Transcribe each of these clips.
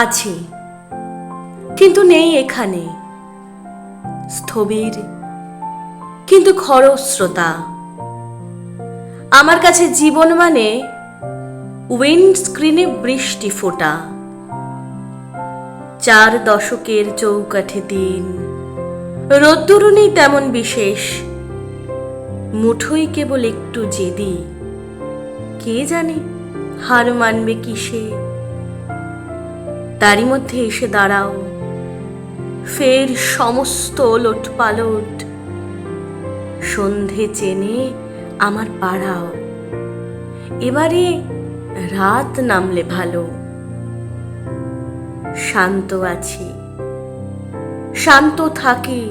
আছি, কিন্তু নেই এখানে। স্থবির কিন্তু খরস্রোতা। আমার কাছে জীবন মানে উইন্ডস্ক্রিনে বৃষ্টি ফোঁটা। 4 দশকের চৌকাঠে দিন, রোদ্দুরও নেই তেমন বিশেষ। মুঠোই কেবল একটু জেদি, কে জানে হার মানবে কিসে। তারই মধ্যে এসে দাঁড়াও, ফের সমস্ত ওলটপালট। সন্ধে চেনে আমার পাড়াও, এবারে রাত নামলে ভালো। শান্ত আছি, শান্ত থাকি,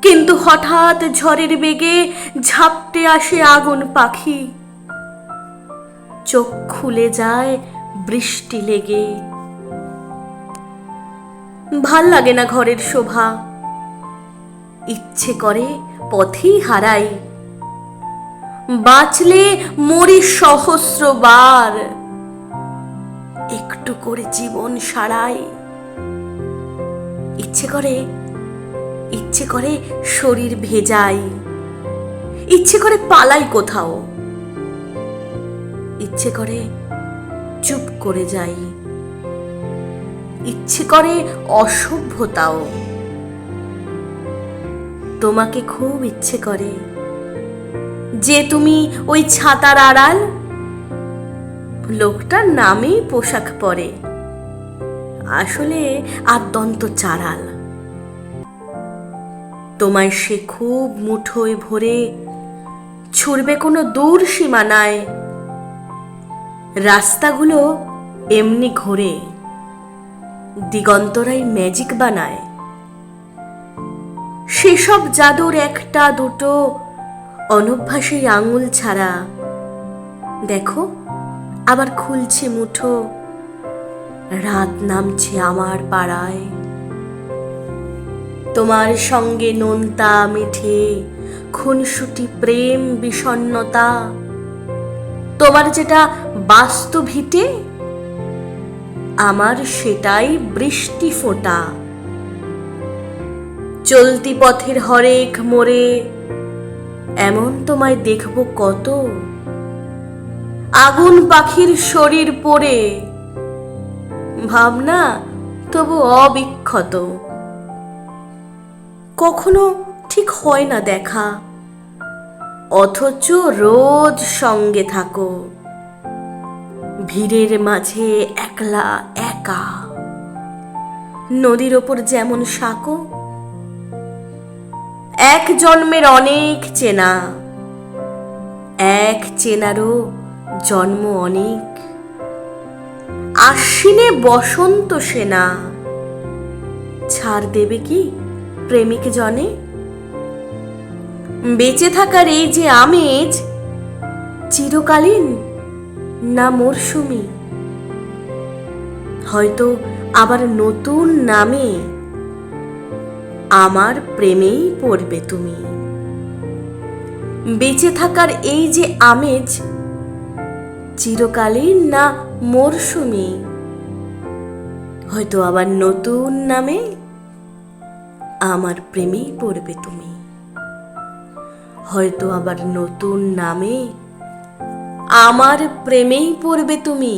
কিন্তু হঠাৎ ঝড়ের বেগে ঝাপটে আসে আগুন পাখি। চোখ খুলে যায় বৃষ্টি লেগে। ভাল লাগে না ঘরের শোভা, ইচ্ছে করে পথেই হারাই। বাঁচলে মরি সহস্রবার, একটু করে জীবন সারাই। ইচ্ছে করে শরীর ভেজাই, ইচ্ছে করে পালাই কোথাও, ইচ্ছে করে চুপ করে যাই, ইচ্ছে করে অসভ্যতাও। তোমাকে খুব ইচ্ছে করে যে তুমি ওই ছাতার আড়াল। লোকটার নামেই পোশাক পরে, আসলে আদ্যন্ত চারাল। তোমায় সে খুব মুঠোয় ভরে ছুড়বে কোনো দূর সীমানায়। রাস্তাগুলো এমনি ঘোরে, দিগন্তরাই ম্যাজিক বানায়। সেসব জাদুর একটা দুটো অনভ্যাসী আঙুল ছাড়া। দেখো আবার খুলছে মুঠো, রাত নামছে আমার পাড়ায়। তোমার সঙ্গে নোনতা মিঠে খুনসুটি প্রেম বিষণ্ণতা। তোমার যেটা বাস্তবিতে, আমার সেটাই বৃষ্টি ফোঁটা। চলতি পথের হরেক মোড়ে এমন তোমায় দেখব কত। আগুন পাখির শরীর পড়ে, ভাবনা তবু অবিক্ষত। কখনো ঠিক হয় না দেখা, অথচ রোজ সঙ্গে থাকো। ভিড়ের মাঝে একলা একা, নদীর ওপর যেমন সাঁকো। এক জন্মের অনেক চেনা, এক চেনারও জন্ম অনেক। আশ্বিনে বসন্ত সেনা, ছাড় দেবে কি প্রেমিক জনে। বেঁচে থাকার এই যে আমেজ, চিরকালীন না মরশুমি। হয়তো আবার নতুন নামে আমার প্রেমেই পড়বে তুমি। বেঁচে থাকার এই যে আমেজ, চিরকালীন না মরশুমি। হয়তো আবার নতুন নামে আমার প্রেমেই পড়বে তুমি। হয়তো আবার নতুন নামে আমার প্রেমেই পড়বে তুমি।